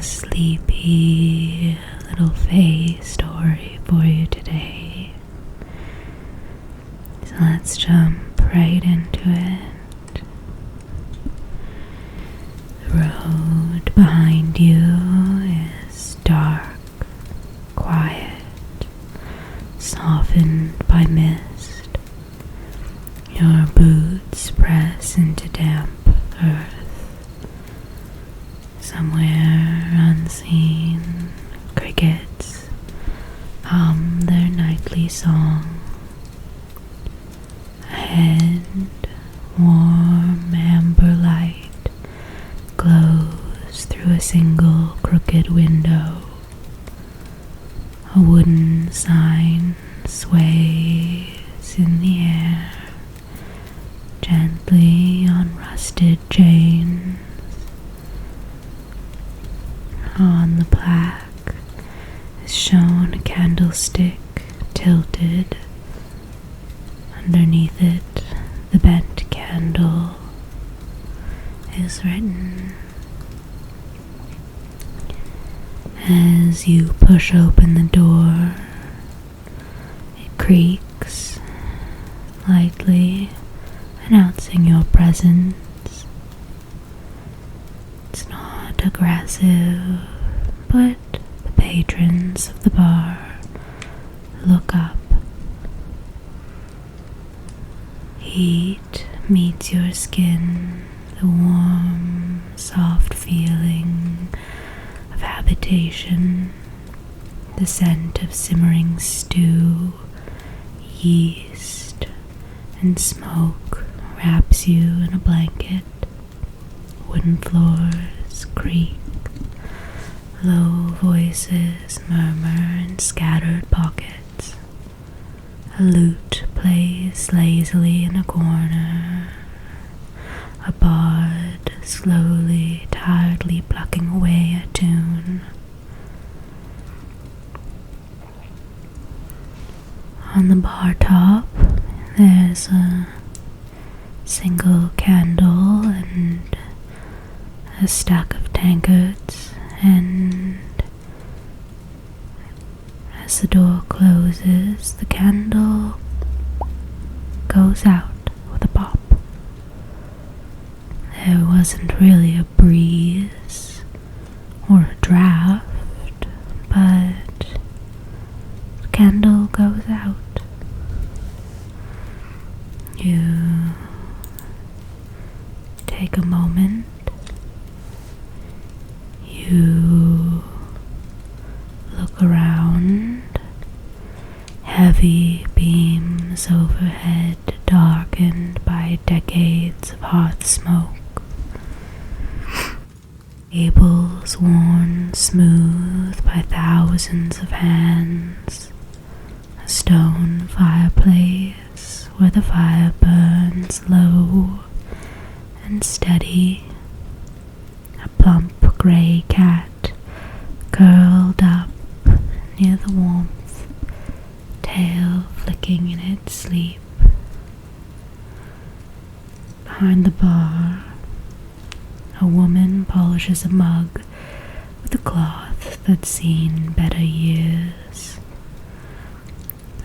sleepy little fae story for you today. So let's jump right into it. The road behind you is dark, quiet, softened by mist. Your boots press into damp earth. Somewhere unseen, crickets hum their nightly song. Ahead, warm amber light glows through a single crooked window. A wooden sign sways in the air, gently on rusted chains. On the plaque is shown a candlestick tilted. Underneath it, the bent candle is written. As you push open the door, it creaks lightly, announcing your presence. It's not aggressive, but the patrons of the bar look up. Heat meets your skin, the warm, soft feeling of habitation, the scent of simmering stew, yeast, and smoke wraps you in a blanket. Wooden floors creak, low voices murmur in scattered pockets. A lute plays lazily in a corner, a bard slowly, tiredly plucking away a tune. On the bar top, there's a single candle and a stack of tankards, and as the door closes, the candle goes out with a pop. There wasn't really a breeze or a draft, but the candle goes out. You take a moment. You look around. Heavy beams overhead, darkened by decades of hot smoke. Tables worn smooth by thousands of hands. A stone fireplace where the fire burns low and steady. A plump gray cat curled up near the warmth, tail flicking in its sleep. Behind the bar, a woman polishes a mug with a cloth that's seen better years.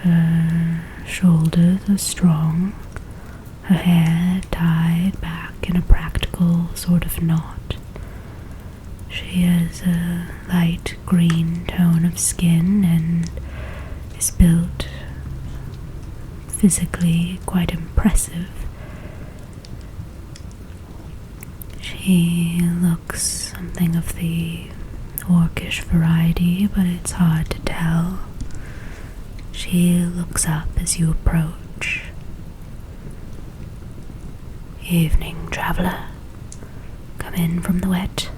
Her shoulders are strong, her hair tied back in a practical sort of knot. She has a light green tone of skin and is built physically quite impressive. She looks something of the orcish variety, but it's hard to tell. She looks up as you approach. "Evening, traveler. Come in from the wet."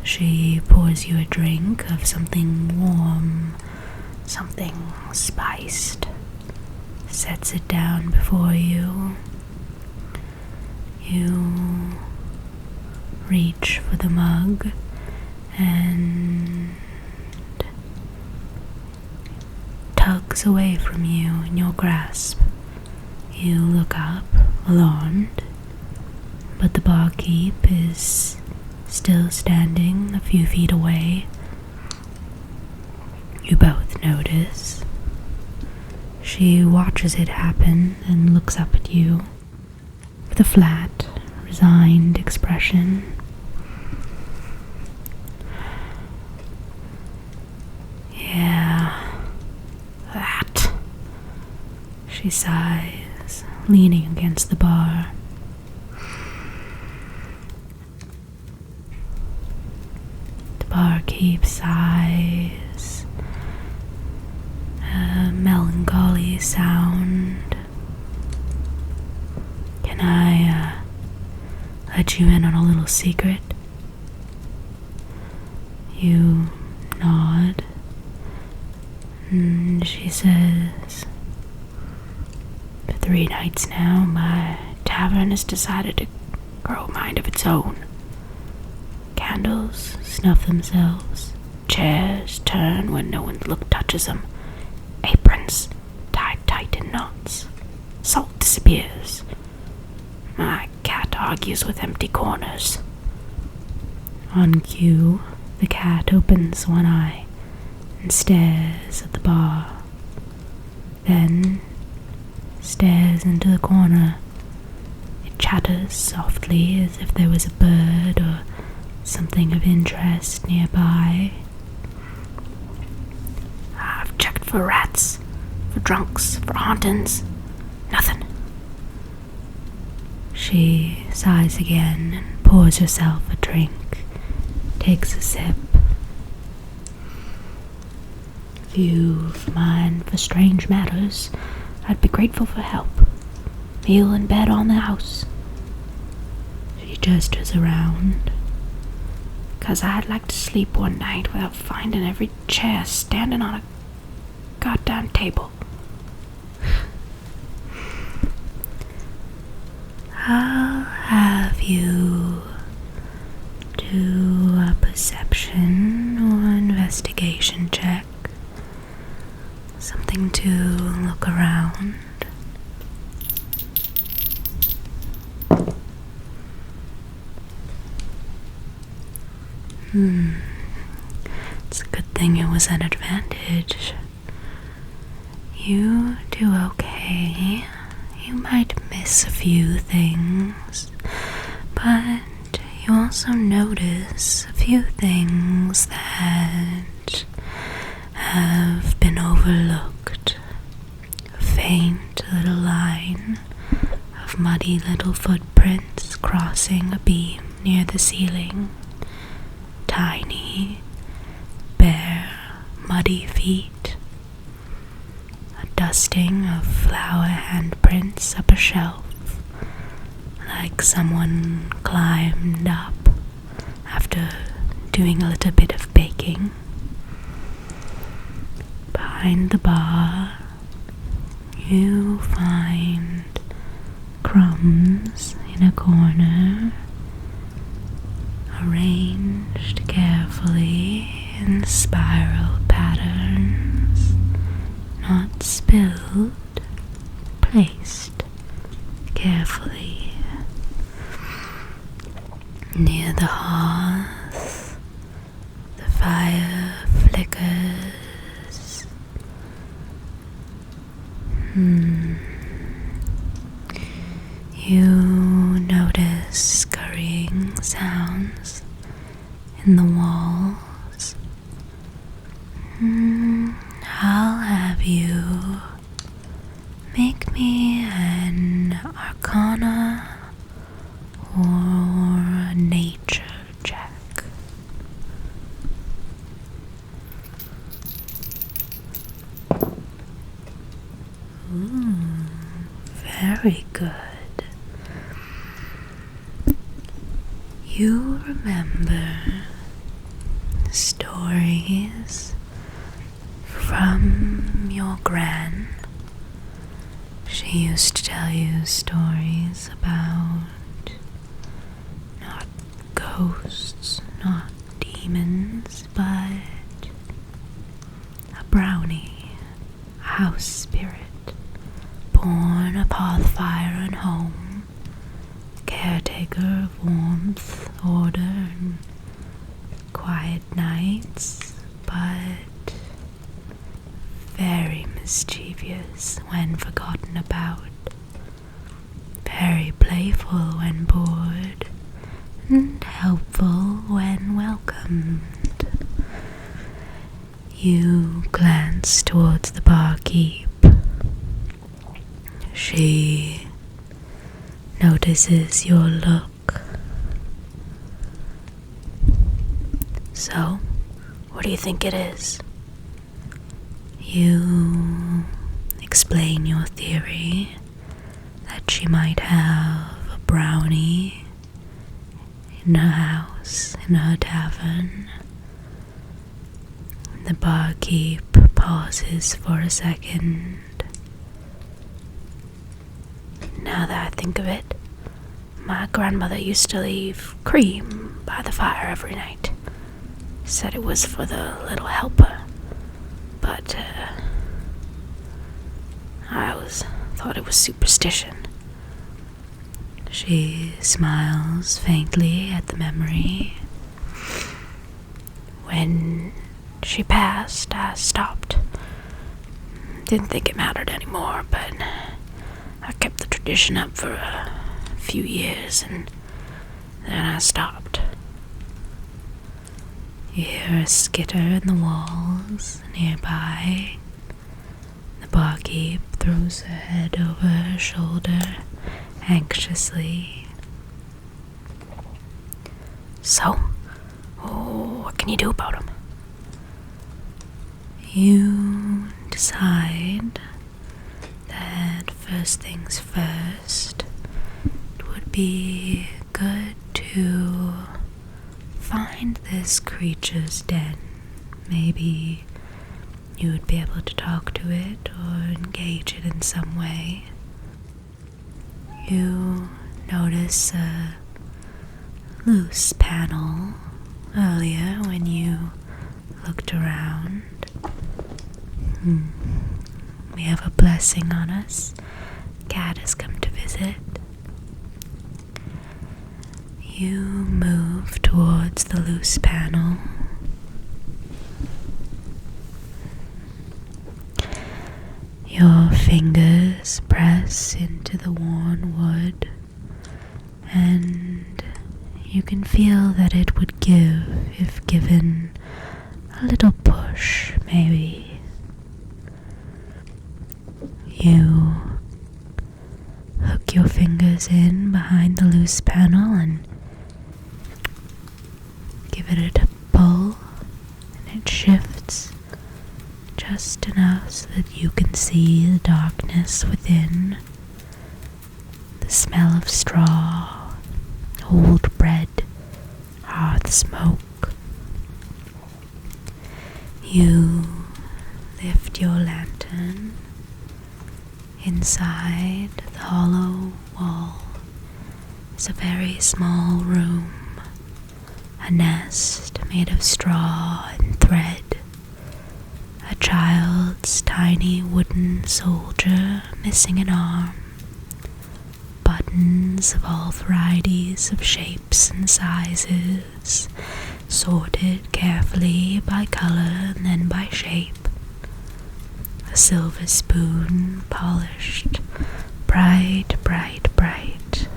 She pours you a drink of something warm, something spiced, sets it down before you. You reach for the mug and tugs away from you in your grasp. You look up, alarmed, but the barkeep is still standing a few feet away. You both notice. She watches it happen and looks up at you with a flat, resigned expression. Yeah, that. She sighs, leaning against the bar. The barkeep sighs, a melancholy sound. Can I let you in on a little secret? You nod, and she says, "For 3 nights now, my tavern has decided to grow a mind of its own. Candles snuff themselves, chairs turn when no one's look touches them, aprons tied tight in knots, salt disappears. My cat argues with empty corners." On cue, the cat opens one eye and stares at the bar, then stares into the corner. It chatters softly as if there was a bird or something of interest nearby. "I've checked for rats, for drunks, for hauntings. Nothing." She sighs again and pours herself a drink, takes a sip. "If you've mind for strange matters, I'd be grateful for help. Meal and bed on the house." She gestures around. "'Cause I'd like to sleep one night without finding every chair standing on a goddamn table." I'll have you do a perception or investigation check. Something to look around. It's a good thing it was an advantage. You do okay. You might miss a few things, but you also notice a few things that have been overlooked. A faint little line of muddy little footprints crossing a beam near the ceiling. Tiny, bare, muddy feet. A dusting of flower handprints up a shelf, like someone climbed up after doing a little bit of baking. Behind the bar, you find crumbs in a corner, arranged carefully in spiral patterns, not spilled, placed carefully. Near the hearth, the fire flickers. You notice scurrying sounds in the walls. I'll have you make me an Arcana or a nature check. Very good. You remember stories from your gran. She used to tell you stories about not ghosts, not demons, but a brownie, a house spirit, born upon fire and home, caretaker of warmth, order, and quiet nights, but very mischievous when forgotten about, very playful when bored, and helpful when welcomed. You glance towards the barkeep. She notices your look. So, what do you think it is? You explain your theory that she might have a brownie in her house, in her tavern. The barkeep pauses for a second. Now that I think of it, my grandmother used to leave cream by the fire every night. Said it was for the little helper, but I always thought it was superstition. She smiles faintly at the memory. When she passed, I stopped. Didn't think it mattered anymore, but I kept the tradition up for a few years, and then I stopped. You hear a skitter in the walls nearby. The barkeep throws her head over her shoulder anxiously. So, what can you do about him? You decide that first things first, it would be good to find this creature's den. Maybe you would be able to talk to it or engage it in some way. You notice a loose panel earlier when you looked around. We have a blessing on us. Cat has come to visit. You move towards the loose panel. Your fingers press into the worn wood, and you can feel that it would give if given a little push, maybe. You hook your fingers in behind the loose panel and give it a pull, and it shifts just enough so that you can see the darkness within. The smell of straw, old bread, hearth smoke. You lift your lantern. Inside the hollow wall is a very small room, a nest made of straw and thread, a child's tiny wooden soldier missing an arm, buttons of all varieties of shapes and sizes, sorted carefully by color and then by shape. A silver spoon, polished, bright, bright, bright.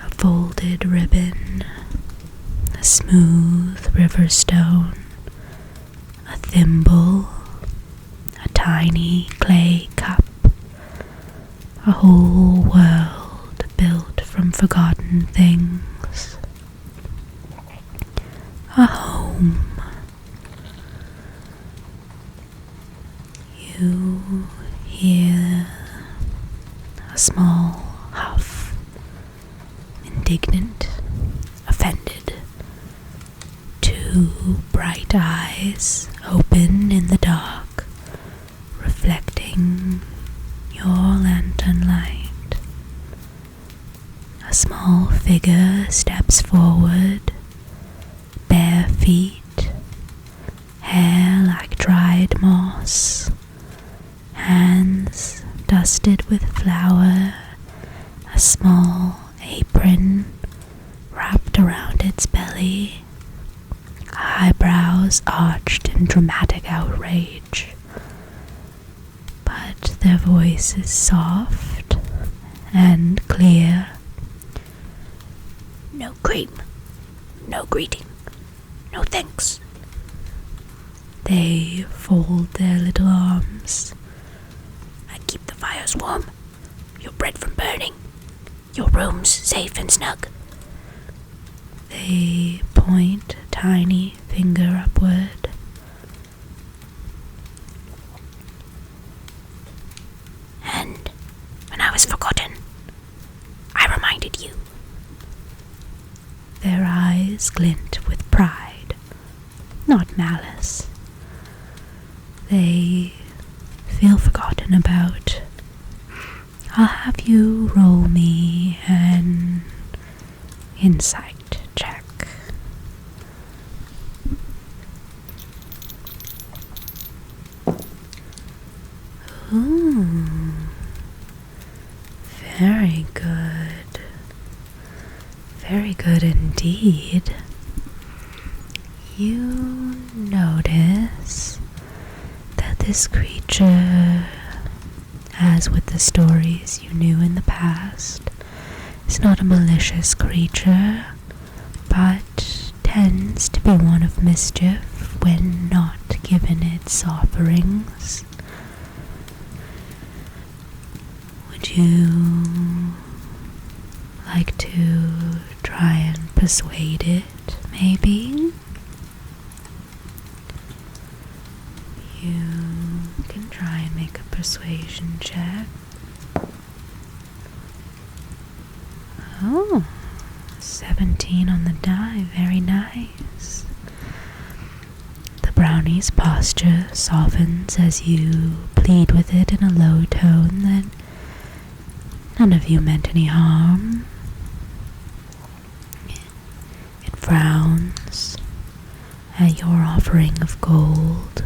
A folded ribbon, a smooth river stone, a thimble, a tiny clay cup. A whole world built from forgotten things. A home. You hear a small huff, indignant, offended. Two bright eyes open in the dark, reflecting your lantern light. A small figure steps forward, bare feet, hair like dried moss, hands dusted with flour, a small eyebrows arched in dramatic outrage. But their voice is soft and clear. No cream, no greeting, no thanks. They fold their little arms. I keep the fires warm, your bread from burning, your rooms safe and snug. They point a tiny finger upward. And when I was forgotten, I reminded you. Their eyes glint with pride, not malice. They feel forgotten about. I'll have you roll me an insight check. Ooh, very good. Very good indeed. You notice that this creature, as with the stories you knew in the past, is not a malicious creature, but tends to be one of mischief when not given its offerings. Would you like to try and persuade it, maybe? You can try and make a persuasion check. Oh, 17 on the die, very nice. The brownie's posture softens as you plead with it in a low tone that none of you meant any harm. It frowns at your offering of gold.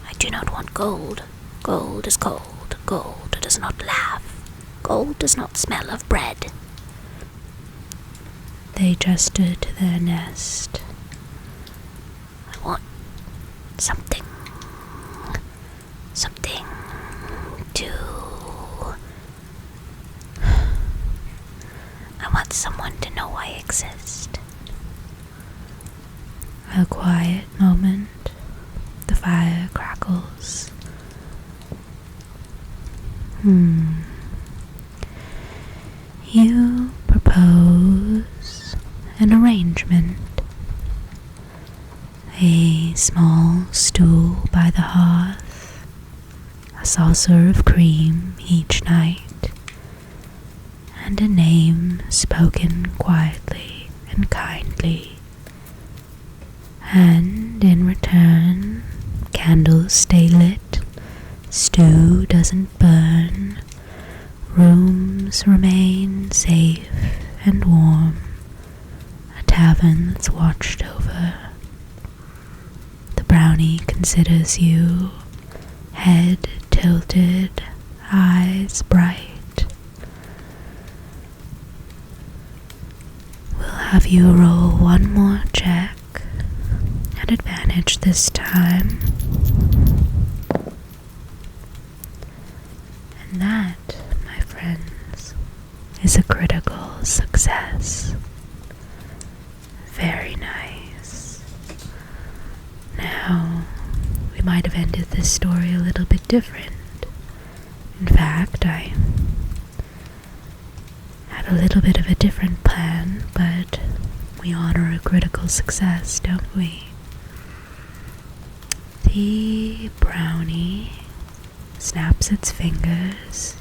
I do not want gold. Gold is cold. Gold does not laugh. Gold does not smell of bread. They gesture to their nest. I want something to... I want someone to know I exist. A quiet moment. The fire crackles. You propose an arrangement. A small stool by the hearth, a saucer of cream each night, and a name spoken quietly and kindly. And in return, candles stay lit, stew doesn't burn, rooms remain safe and warm, a tavern that's watched over. The brownie considers you, head tilted, eyes bright. We'll have you roll one more check, at advantage this time. And that, my friends, is a critical success. Very nice. Now, we might have ended this story a little bit different. In fact, I had a little bit of a different plan, but we honor a critical success, don't we? The brownie snaps its fingers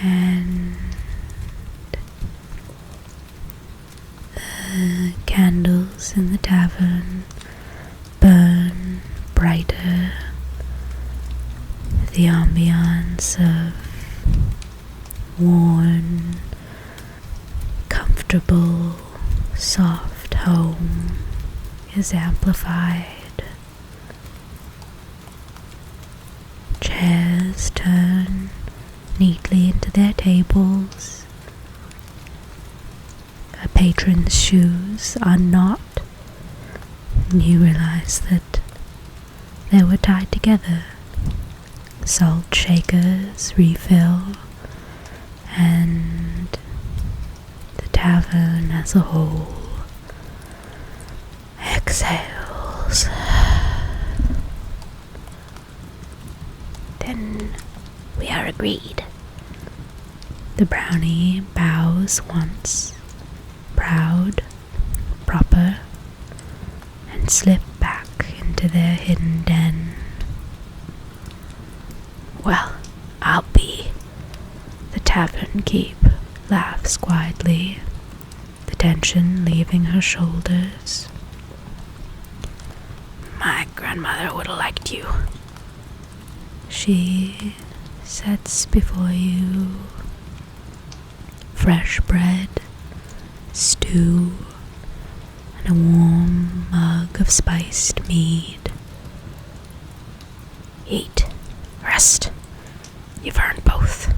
and the candles in the tavern burn brighter. The ambiance of worn, comfortable, soft home is amplified. Chairs turn neatly into their tables. A patrons' shoes are not. You realize that they were tied together. Salt shakers refill, and the tavern as a whole exhales. Then we are agreed. The brownie bows once, proud, proper, and slip back into their hidden den. Well, I'll be. The tavern keep laughs quietly, the tension leaving her shoulders. My grandmother would have liked you. She sets before you fresh bread, stew, and a warm mug of spiced mead. Eat. Rest. You've earned both.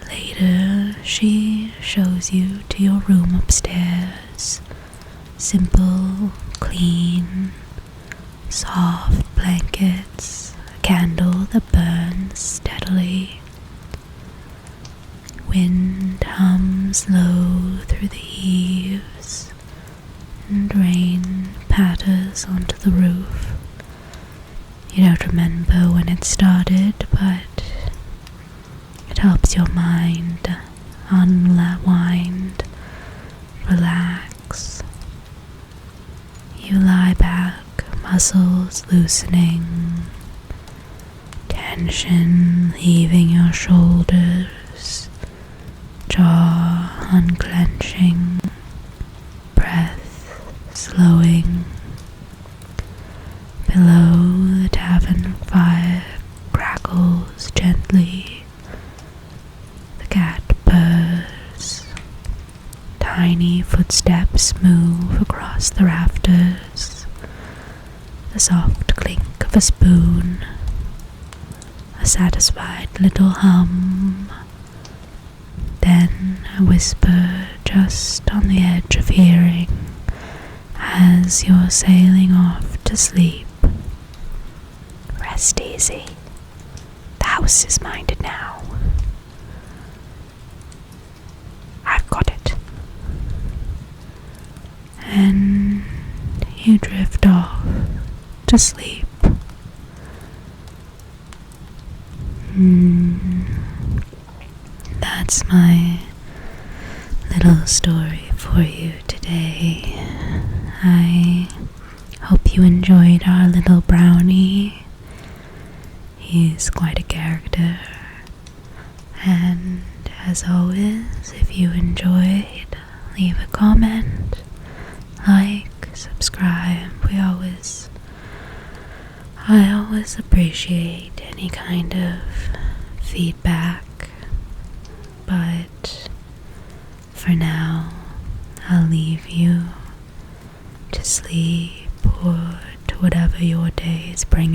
Later, she shows you to your room upstairs. Simple, clean, soft blankets, a candle that burns steadily. Wind hums low through the eaves, and rain patters onto the roof. You don't remember when it started, but it helps your mind unwind, relax. You lie back, muscles loosening, tension leaving your shoulders, jaw unclenching, breath slowing. Below, the tavern fire crackles gently. The cat purrs. Tiny footsteps move across the rafters. The soft clink of a spoon. A satisfied little hum. Then a whisper just on the edge of hearing as you're sailing off to sleep. Rest easy. The house is minded now. I've got it. And you drift off to sleep. That's my little story for you today. I hope you enjoyed our little brownie. He's quite a character. And as always, if you enjoyed, leave a comment, like, subscribe. I always appreciate any kind of feedback. But for now, I'll leave you to sleep or to whatever your day is bringing.